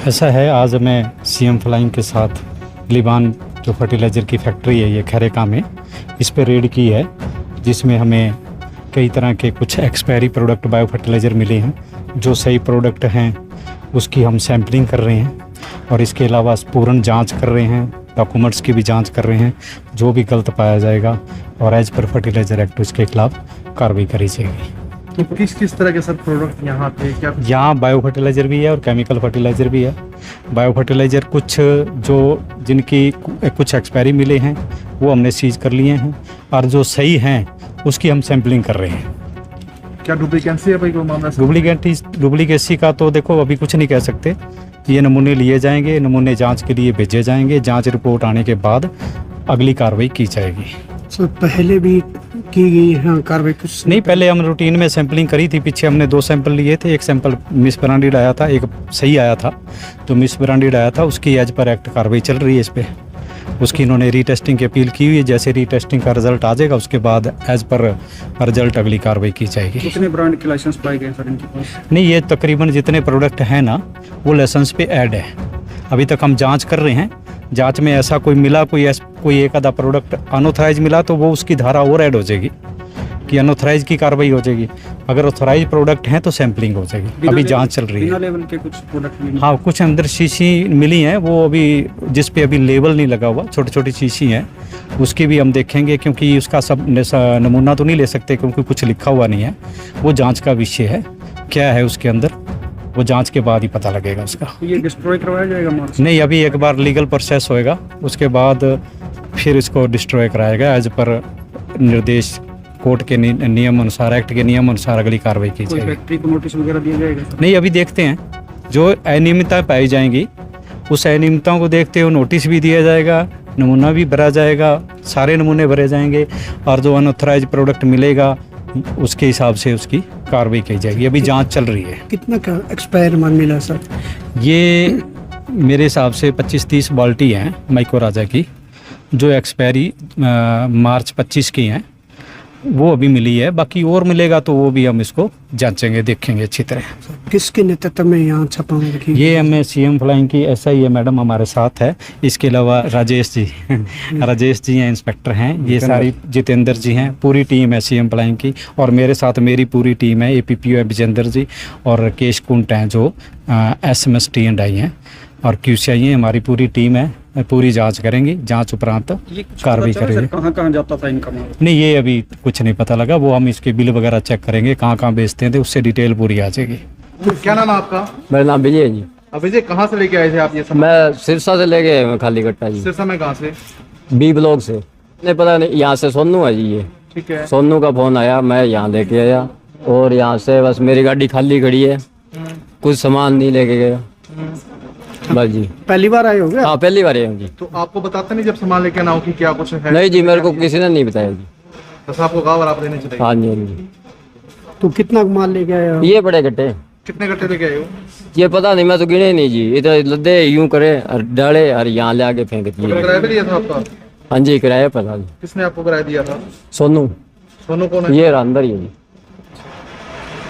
ऐसा है, आज मैं सीएम फ्लाइंग के साथ लिबान जो फर्टिलाइज़र की फैक्ट्री है ये खैरेका में, इस पे रेड की है, जिसमें हमें कई तरह के कुछ एक्सपायरी प्रोडक्ट बायो फर्टिलाइज़र मिले हैं। जो सही प्रोडक्ट हैं उसकी हम सैम्पलिंग कर रहे हैं और इसके अलावा पूर्ण जांच कर रहे हैं, डॉक्यूमेंट्स की भी जांच कर रहे हैं। जो भी गलत पाया जाएगा और एज पर फर्टिलाइज़र एक्ट उसके खिलाफ कार्रवाई करी जाएगी। तो किस किस तरह के सर प्रोडक्ट यहाँ पे क्या? यहाँ बायो फर्टिलाइज़र भी है और केमिकल फर्टिलाइज़र भी है। बायो फर्टिलाइज़र कुछ जो जिनकी कुछ एक्सपायरी मिले हैं वो हमने सीज कर लिए हैं और जो सही हैं उसकी हम सैम्पलिंग कर रहे हैं। क्या डुप्लीकेसी है भाई कोई मामला? डुप्लीकेसी का तो देखो अभी कुछ नहीं कह सकते। ये नमूने लिए जाएंगे, नमूने जांच के लिए भेजे जाएंगे, जांच रिपोर्ट आने के बाद अगली कार्रवाई की जाएगी। सर पहले भी की गई है कार्रवाई? कुछ नहीं, पहले हम रूटीन में सैंपलिंग करी थी। पीछे हमने 2 सैंपल लिए थे। एक सैंपल मिस ब्रांडेड आया था, एक सही आया था। जो मिस ब्रांडेड आया था उसकी एज पर एक्ट कार्रवाई चल रही है इस पर। उसकी इन्होंने रीटेस्टिंग की अपील की हुई है। जैसे रीटेस्टिंग का रिजल्ट आ जाएगा उसके बाद एज पर रिजल्ट अगली कार्रवाई की जाएगी। कितने ब्रांड के लाइसेंस पाए गए सर इनके पास? नहीं, ये तकरीबन जितने प्रोडक्ट हैं ना वो लाइसेंस पे ऐड है। अभी तक हम जांच कर रहे हैं। जांच में ऐसा कोई मिला, कोई एक आधा प्रोडक्ट अनऑथराइज मिला तो वो उसकी धारा और ऐड हो जाएगी कि अनऑथराइज की कार्रवाई हो जाएगी। अगर ऑथराइज प्रोडक्ट हैं तो सैंपलिंग हो जाएगी। अभी जांच चल रही है। बिना लेवल के कुछ प्रोडक्ट? हाँ, कुछ अंदर शीशी मिली हैं, वो अभी जिस पे अभी लेबल नहीं लगा हुआ, छोटी छोटी शीशी हैं, उसकी भी हम देखेंगे क्योंकि उसका सब नमूना तो नहीं ले सकते क्योंकि कुछ लिखा हुआ नहीं है। वो जांच का विषय है, क्या है उसके अंदर वो जांच के बाद ही पता लगेगा उसका। ये डिस्ट्रॉय करवाया जाएगा? नहीं, अभी एक बार लीगल प्रोसेस होएगा उसके बाद फिर इसको डिस्ट्रॉय कराएगा एज पर निर्देश कोर्ट के नियम अनुसार, एक्ट के नियम अनुसार अगली कार्रवाई की जाएगी। फैक्ट्री को नोटिस वगैरह दिया जाएगा? नहीं, अभी देखते हैं। जो अनियमितता पाई जाएंगी उस अनियमितताओं को देखते हुए नोटिस भी दिया जाएगा, नमूना भी भरा जाएगा, सारे नमूने भरे जाएंगे और जो अनऑथराइज प्रोडक्ट मिलेगा उसके हिसाब से उसकी कार्रवाई की जाएगी। अभी जांच चल रही है। कितना का एक्सपायर माल मिला सर? ये मेरे हिसाब से 25-30 बाल्टी हैं माइको राजा की, जो एक्सपायरी मार्च 25 की हैं, वो अभी मिली है। बाकी और मिलेगा तो वो भी हम इसको जांचेंगे, देखेंगे अच्छी तरह। किसके नेतृत्व में यहाँ छापा रखी? ये हमें सीएम फ्लाइंग की SI है मैडम हमारे साथ है। इसके अलावा राजेश जी राजेश जी हैं, इंस्पेक्टर हैं। ये सारी जितेंद्र जी हैं, पूरी टीम है सीएम फ्लाइंग की। और मेरे साथ मेरी पूरी टीम है, APPO है विजेंद्र जी और राकेश कुंट हैं जो SMST&I हैं और QCI हैं। हमारी पूरी टीम है, पूरी जांच करेंगे। जांच उपरांत कार्रवाई करेंगे। कहाँ जाता था इनका माल? नहीं, ये अभी कुछ नहीं पता लगा। वो हम इसके बिल वगैरह चेक करेंगे, कहाँ कहाँ बेचते हैं, तो उससे डिटेल पूरी आ जाएगी। क्या नाम है आपका? मेरा नाम विजय है जी। अब विजय कहाँ से लेके आए थे आप ये सामान? मैं सिरसा से लेके आया हूँ खाली कट्टा जी। सिरसा में कहाँ से? B ब्लॉक से। नहीं पता नहीं, यहाँ से सोनू है जी। ये ठीक है। सोनू का फोन आया, मैं यहाँ लेके आया और यहाँ से बस मेरी गाड़ी खाली खड़ी है, कुछ सामान नहीं लेके गया बस जी। पहली बार आए हो गया? हाँ, पहली बार आया हूँ जी। तो आपको बताते नहीं जब सामान लेके आना हो कि क्या कुछ है? नहीं जी, मेरे को किसी ने नहीं बताया जी। बस आपको गाँव और आप देने चले गए? हाँ जी, हाँ जी। तो कितना माल लेके आए हो? ये बड़े कट्टे। कितने कट्टे लेके आए हो? ये पता नहीं, मैं तो गिने नहीं जी। इधर लद्दे यूं करे और डाले और यहाँ ले आके फेंक दिए। किराया भी दिया था आपका? हाँ जी, किराया पता जी। किसने आपको किराया दिया था? सोनू। सोनू कौन है? ये अंदर ही है जी।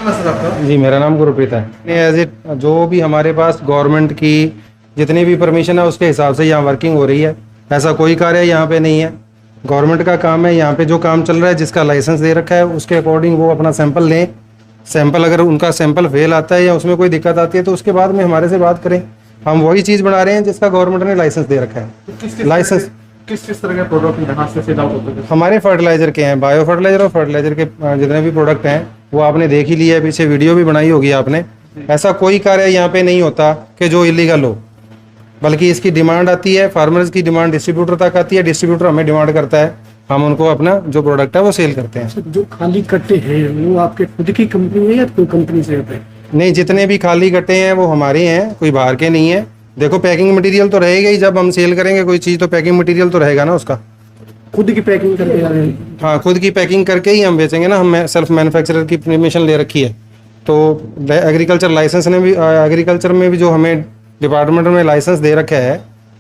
सर आपका? जी, मेरा नाम गुरप्रीत है। एज इट जो भी हमारे पास गवर्नमेंट की जितनी भी परमिशन है उसके हिसाब से यहाँ वर्किंग हो रही है। ऐसा कोई कार्य यहाँ पे नहीं है। गवर्नमेंट का काम है, यहाँ पे जो काम चल रहा है, जिसका लाइसेंस दे रखा है उसके अकॉर्डिंग वो अपना सैंपल लें। सैंपल अगर उनका सैंपल फेल आता है या उसमें कोई दिक्कत आती है तो उसके बाद में हमारे से बात करें। हम वही चीज़ बना रहे हैं जिसका गवर्नमेंट ने लाइसेंस दे रखा है। लाइसेंस किस तरह के प्रोडक्ट यहाँ से सेल आउट होते हैं? हमारे फर्टिलाइजर के हैं, बायो फर्टिलाइजर और फर्टिलाइजर के जितने भी प्रोडक्ट हैं वो आपने देख ही लिया है, पीछे वीडियो भी बनाई होगी आपने। ऐसा कोई कार्य यहाँ पे नहीं होता कि जो इलीगल हो, बल्कि इसकी डिमांड आती है, फार्मर्स की डिमांड डिस्ट्रीब्यूटर तक आती है, डिस्ट्रीब्यूटर हमें डिमांड करता है, हम उनको अपना जो प्रोडक्ट है वो सेल करते हैं। जो खाली कट्टे हैं वो आपके खुद की कंपनी है या कोई कंपनी से होते हैं? नहीं, जितने भी खाली कट्टे हैं वो हमारे हैं, कोई बाहर के नहीं है। देखो, पैकिंग मटेरियल तो रहेगा ही, जब हम सेल करेंगे कोई चीज़ तो पैकिंग मटेरियल तो रहेगा ना उसका। खुद की पैकिंग करके आ रहे हैं? हाँ, खुद की पैकिंग करके ही हम बेचेंगे ना। हम सेल्फ मैन्युफैक्चरर की परमिशन ले रखी है। तो एग्रीकल्चर लाइसेंस ने भी, एग्रीकल्चर में भी जो हमें डिपार्टमेंट में लाइसेंस दे रखा है,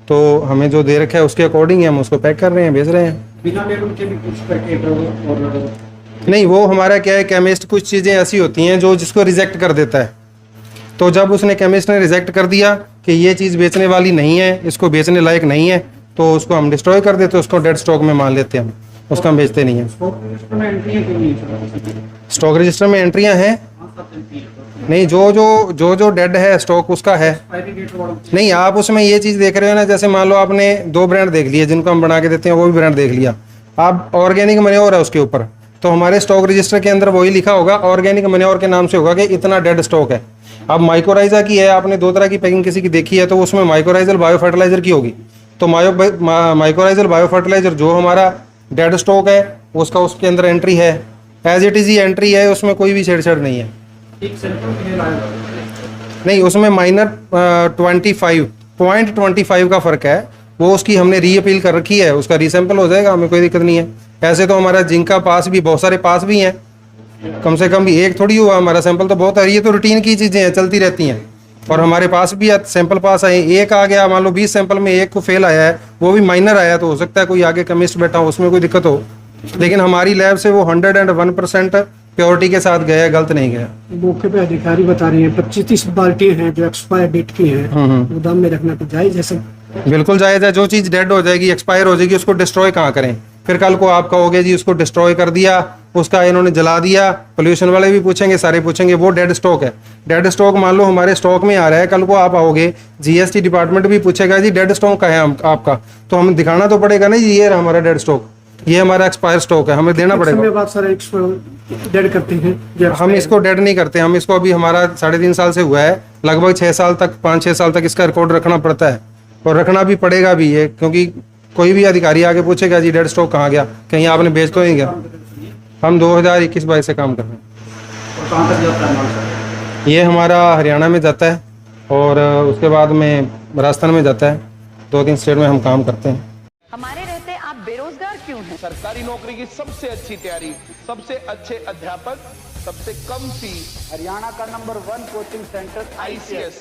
तो हमें जो दे रखा है उसके अकॉर्डिंग ही हम उसको पैक कर रहे हैं, बेच रहे हैं। बिना लेवल के भी कुछ पैकेट और नहीं, वो हमारा क्या है, केमिस्ट कुछ चीज़ें ऐसी होती हैं जो जिसको रिजेक्ट कर देता है। तो जब उसने केमिस्ट ने रिजेक्ट कर दिया कि ये चीज़ बेचने वाली नहीं है, इसको बेचने लायक नहीं है, तो उसको हम डिस्ट्रॉय कर देते हैं, उसको डेड स्टॉक में मान लेते हैं हम, उसको हम बेचते नहीं हैं। स्टॉक रजिस्टर में एंट्रियां हैं नहीं, जो डेड है स्टॉक उसका है नहीं। आप उसमें ये चीज़ देख रहे हो ना, जैसे मान लो आपने 2 ब्रांड देख लिए जिनको हम बना के देते हैं, वो भी ब्रांड देख लिया, आप ऑर्गेनिक मैन्योर है उसके ऊपर, तो हमारे स्टॉक रजिस्टर के अंदर वही लिखा होगा, ऑर्गेनिक मैन्योर के नाम से होगा कि इतना डेड स्टॉक है। अब माइक्रोराइजा की है, आपने 2 तरह की पैकिंग किसी की देखी है, तो उसमें माइक्रोराइजल बायो फर्टिलाइजर की होगी, तो माइक्रोराइजल बायो फर्टिलाइजर जो हमारा डेड स्टॉक है उसका उसके अंदर एंट्री है, एज इट इज़ ही एंट्री है, उसमें कोई भी छेड़छाड़ नहीं है। नहीं, उसमें माइनर 25.25 का फ़र्क है, वो उसकी हमने री अपील कर रखी है, उसका रीसैंपल हो जाएगा, हमें कोई दिक्कत नहीं है। ऐसे तो हमारा जिंक का पास भी बहुत सारे पास भी हैं, कम से कम भी एक थोड़ी हुआ, हमारा सैंपल तो बहुत है, ये तो रूटीन की चीज़ें हैं, चलती रहती हैं। और हमारे पास भी सैंपल पास आए, एक आ गया, मान लो 20 सैंपल में एक को फेल आया है, वो भी माइनर आया, तो हो सकता है कोई आगे केमिस्ट बैठा हो उसमें कोई दिक्कत हो, लेकिन हमारी लैब से वो 101% प्योरिटी के साथ गया, गलत नहीं गया। मौके पे अधिकारी बता रहे हैं 25-30 बाल्टियां हैं जो एक्सपायर डेट की हैं, गोदाम में रखना तो जायज है सब? बिल्कुल जायज़ है, जो चीज़ डेड हो जाएगी, एक्सपायर हो जाएगी, उसको डिस्ट्रॉय कहाँ करें? फिर कल को आप कहोगे जी उसको डिस्ट्रॉय कर दिया, उसका इन्होंने जला दिया, पोल्यूशन वाले भी पूछेंगे, सारे पूछेंगे, वो डेड स्टॉक है। डेड स्टॉक मान लो हमारे स्टॉक में आ रहा है, कल को आप आओगे, जीएसटी डिपार्टमेंट भी पूछेगा जी डेड स्टॉक का है आपका, तो हमें दिखाना तो पड़ेगा ना जी, ये रहा हमारा डेड स्टॉक, ये हमारा एक्सपायर स्टॉक है, हमें देना पड़ेगा। बात सारे डेड करते हैं, हम इसको डेड नहीं करते, हम इसको अभी हमारा 3.5 साल से हुआ है, लगभग 6 साल तक, 5-6 साल तक इसका रिकॉर्ड रखना पड़ता है, और रखना भी पड़ेगा भी ये, क्योंकि कोई भी अधिकारी आके पूछेगा जी डेड स्टॉक कहाँ गया, कहीं आपने बेच तो नहीं गया। हम 2021-22 से काम कर रहे हैं। ये हमारा हरियाणा में जाता है, और उसके बाद में राजस्थान में जाता है, 2-3 स्टेट में हम काम करते हैं। हमारे रहते आप बेरोजगार क्यों हैं? सरकारी नौकरी की सबसे अच्छी तैयारी, सबसे अच्छे अध्यापक, सबसे कम फीस, हरियाणा का नंबर 1 कोचिंग सेंटर ICS